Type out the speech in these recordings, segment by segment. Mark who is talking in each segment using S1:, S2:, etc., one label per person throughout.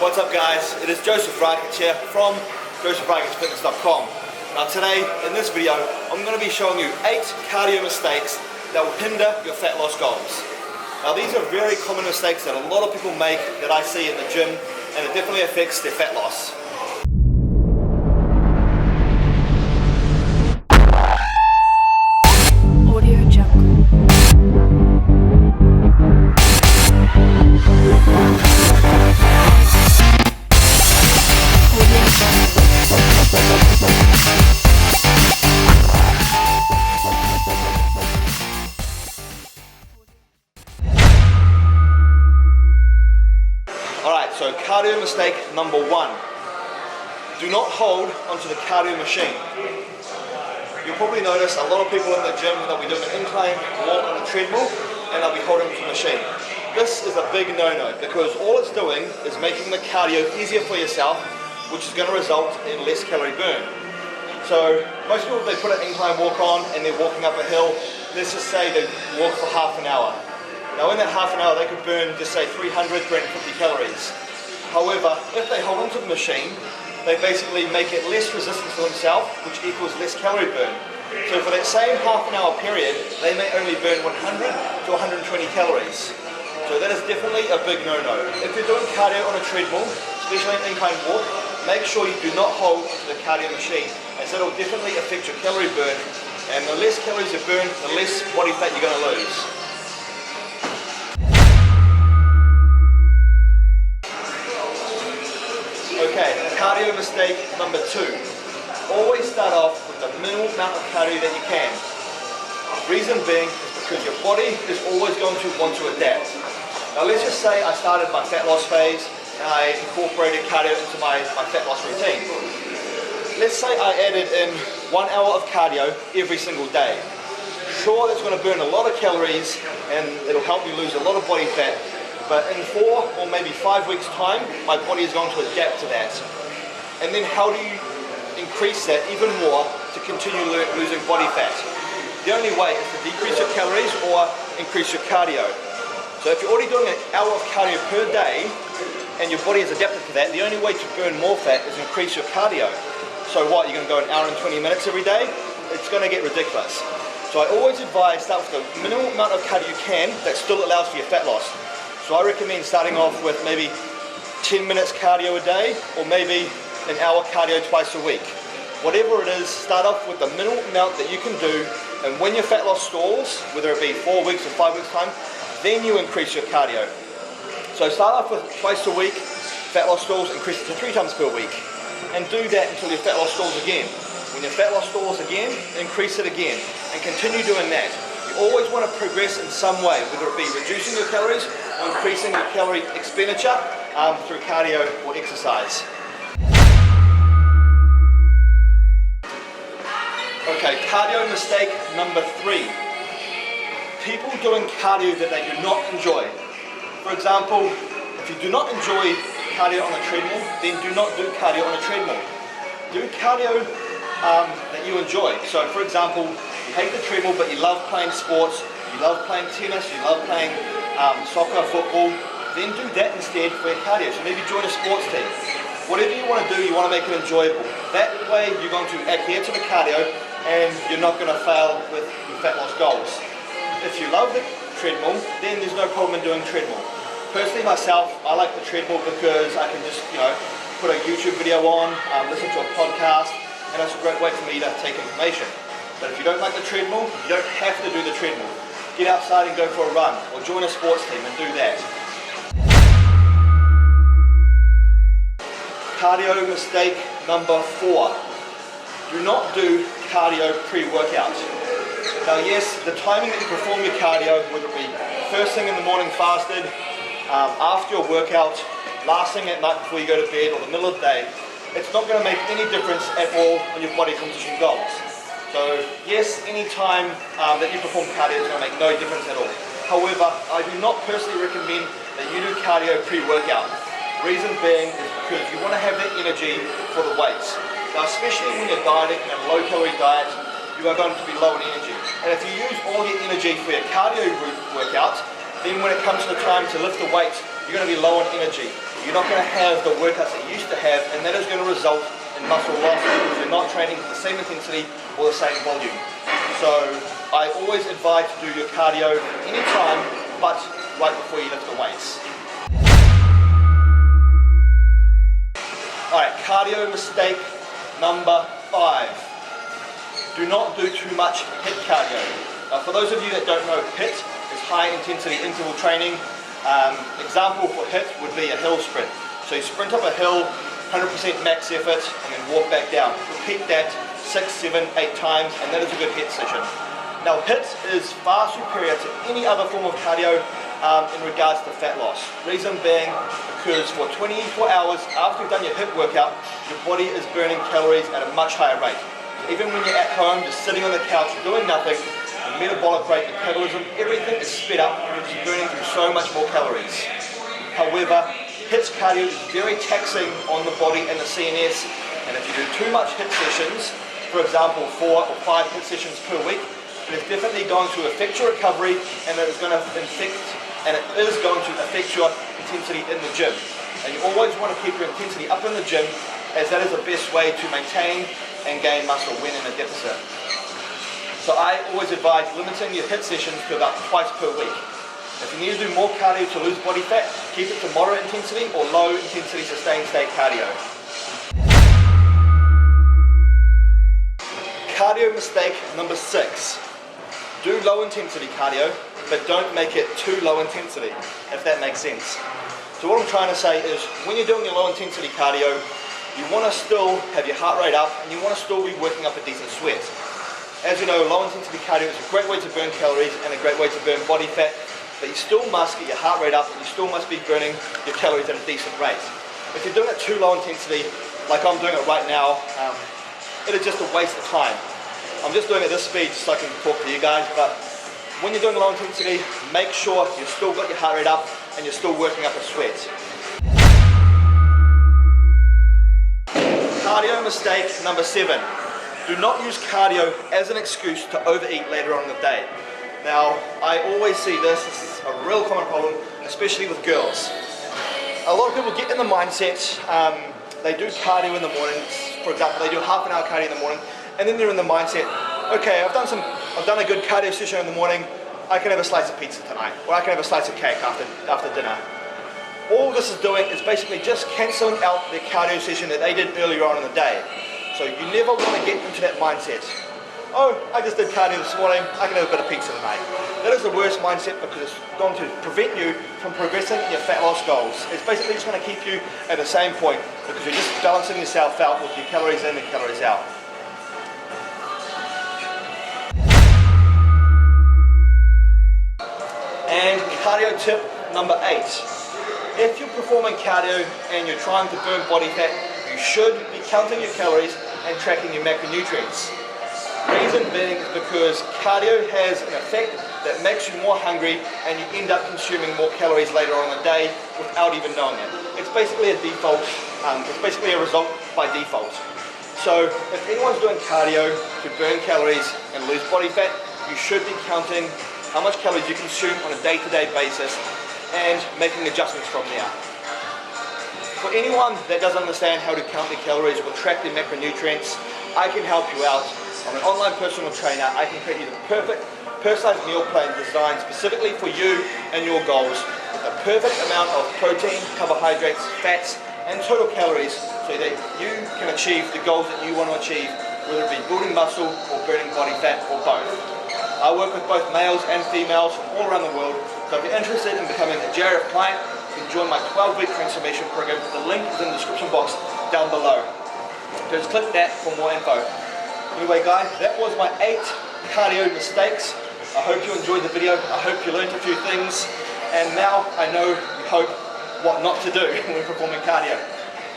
S1: What's up guys, it is Joseph Rakich here from josephrakichfitness.com. Now today, in this video, I'm going to be showing you 8 cardio mistakes that will hinder your fat loss goals. Now these are very common mistakes that a lot of people make that I see in the gym, and it definitely affects their fat loss. Alright, so cardio mistake number 1. Do not hold onto the cardio machine. You'll probably notice a lot of people in the gym, they'll be doing an incline walk on a treadmill and they'll be holding to the machine. This is a big no-no because all it's doing is making the cardio easier for yourself, which is going to result in less calorie burn. So most people, they put an incline walk on and they're walking up a hill. Let's just say they walk for half an hour. Now in that half an hour they could burn just say 300, 350 calories. However, if they hold onto the machine, they basically make it less resistant to themselves, which equals less calorie burn. So for that same half an hour period, they may only burn 100 to 120 calories. So that is definitely a big no-no. If you're doing cardio on a treadmill, especially an incline walk, make sure you do not hold onto the cardio machine, as that will definitely affect your calorie burn. And the less calories you burn, the less body fat you're going to lose. Okay, cardio mistake number 2. Always start off with the minimal amount of cardio that you can. Reason being is because your body is always going to want to adapt. Now let's just say I started my fat loss phase and I incorporated cardio into my fat loss routine. Let's say I added in 1 hour of cardio every single day. Sure, that's going to burn a lot of calories and it'll help me lose a lot of body fat. But in 4 or maybe 5 weeks time, my body is going to adapt to that. And then how do you increase that even more to continue losing body fat? The only way is to decrease your calories or increase your cardio. So if you're already doing an hour of cardio per day and your body is adapted to that, the only way to burn more fat is increase your cardio. So what, you're going to go an hour and 20 minutes every day? It's going to get ridiculous. So I always advise start with the minimal amount of cardio you can that still allows for your fat loss. So I recommend starting off with maybe 10 minutes cardio a day or maybe an hour cardio twice a week. Whatever it is, start off with the minimal amount that you can do, and when your fat loss stalls, whether it be 4 weeks or 5 weeks time, then you increase your cardio. So start off with twice a week, fat loss stalls, increase it to 3 times per week. And do that until your fat loss stalls again. When your fat loss stalls again, increase it again. And continue doing that. You always want to progress in some way, whether it be reducing your calories or increasing your calorie expenditure through cardio or exercise. Okay, cardio mistake number 3. People doing cardio that they do not enjoy. For example, if you do not enjoy cardio on a treadmill, then do not do cardio on a treadmill. Do cardio that you enjoy. So for example, you hate the treadmill but you love playing sports, you love playing tennis, you love playing soccer, football, then do that instead for your cardio. So maybe join a sports team. Whatever you want to do, you want to make it enjoyable. That way you're going to adhere to the cardio and you're not going to fail with your fat loss goals. If you love the treadmill, then there's no problem in doing treadmill. Personally myself, I like the treadmill because I can just, put a YouTube video on, listen to a podcast, and it's a great way for me to take information. But if you don't like the treadmill, you don't have to do the treadmill. Get outside and go for a run, or join a sports team and do that. Cardio mistake number 4. Do not do cardio pre-workout. Now yes, the timing that you perform your cardio, whether it be first thing in the morning fasted, after your workout, last thing at night before you go to bed, or the middle of the day, it's not going to make any difference at all on your body composition goals. So yes, any time that you perform cardio is going to make no difference at all. However, I do not personally recommend that you do cardio pre-workout. Reason being is because you want to have that energy for the weights. Now especially when you're dieting in a low calorie diet, you are going to be low in energy. And if you use all your energy for your cardio workouts, then when it comes to the time to lift the weight you're going to be low on energy. You're not going to have the workouts that you used to have, and that is going to result in muscle loss because you're not training at the same intensity or the same volume. So I always advise to do your cardio anytime, but right before you lift the weights. Alright, cardio mistake number 5. Do not do too much HIIT cardio. For those of you that don't know, HIIT is high intensity interval training. Example for HIIT would be a hill sprint. So you sprint up a hill, 100% max effort, and then walk back down. Repeat that 6, 7, 8 times, and that is a good HIIT session. Now HIIT is far superior to any other form of cardio in regards to fat loss. Reason being because for 24 hours after you've done your HIIT workout, your body is burning calories at a much higher rate. Even when you're at home, just sitting on the couch doing nothing, the metabolic rate, metabolism, everything is sped up because you're burning through so much more calories. However, HIIT cardio is very taxing on the body and the CNS, and if you do too much HIIT sessions, for example 4 or 5 HIIT sessions per week, it is definitely going to affect your recovery, and it is going to affect your intensity in the gym. And you always want to keep your intensity up in the gym, as that is the best way to maintain and gain muscle when in a deficit. So I always advise limiting your HIIT sessions to about twice per week. If you need to do more cardio to lose body fat, keep it to moderate intensity or low intensity sustained state cardio. Cardio mistake number 6. Do low intensity cardio, but don't make it too low intensity, if that makes sense. So what I'm trying to say is, when you're doing your low intensity cardio, you want to still have your heart rate up and you want to still be working up a decent sweat. As you know, low intensity cardio is a great way to burn calories and a great way to burn body fat, but you still must get your heart rate up and you still must be burning your calories at a decent rate. If you're doing it too low intensity, like I'm doing it right now, it is just a waste of time. I'm just doing it at this speed so I can talk to you guys, but when you're doing low intensity, make sure you've still got your heart rate up and you're still working up a sweat. Cardio mistake number 7. Do not use cardio as an excuse to overeat later on in the day. Now, I always see this is a real common problem, especially with girls. A lot of people get in the mindset, they do cardio in the morning, for example, they do half an hour cardio in the morning, and then they're in the mindset, okay, I've done a good cardio session in the morning, I can have a slice of pizza tonight, or I can have a slice of cake after dinner. All this is doing is basically just cancelling out their cardio session that they did earlier on in the day. So you never want to get into that mindset. Oh, I just did cardio this morning, I can have a bit of pizza tonight. That is the worst mindset because it's going to prevent you from progressing in your fat loss goals. It's basically just going to keep you at the same point because you're just balancing yourself out with your calories in and calories out. And cardio tip number 8. If you're performing cardio and you're trying to burn body fat, you should be counting your calories and tracking your macronutrients. Reason being is because cardio has an effect that makes you more hungry and you end up consuming more calories later on in the day without even knowing it. It's basically a default, it's basically a result by default. So if anyone's doing cardio to burn calories and lose body fat, you should be counting how much calories you consume on a day-to-day basis and making adjustments from there. For anyone that doesn't understand how to count their calories or track their macronutrients, I can help you out. I'm an online personal trainer. I can create you the perfect personalized meal plan designed specifically for you and your goals with the perfect amount of protein, carbohydrates, fats, and total calories so that you can achieve the goals that you want to achieve, whether it be building muscle or burning body fat or both. I work with both males and females from all around the world, so if you're interested in becoming a JRF client, you can join my 12-week transformation program. The link is in the description box down below. Just click that for more info. Anyway guys, that was my 8 cardio mistakes. I hope you enjoyed the video. I hope you learned a few things. And now I know you hope what not to do when performing cardio.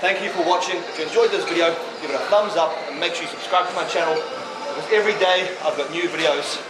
S1: Thank you for watching. If you enjoyed this video, give it a thumbs up and make sure you subscribe to my channel because every day I've got new videos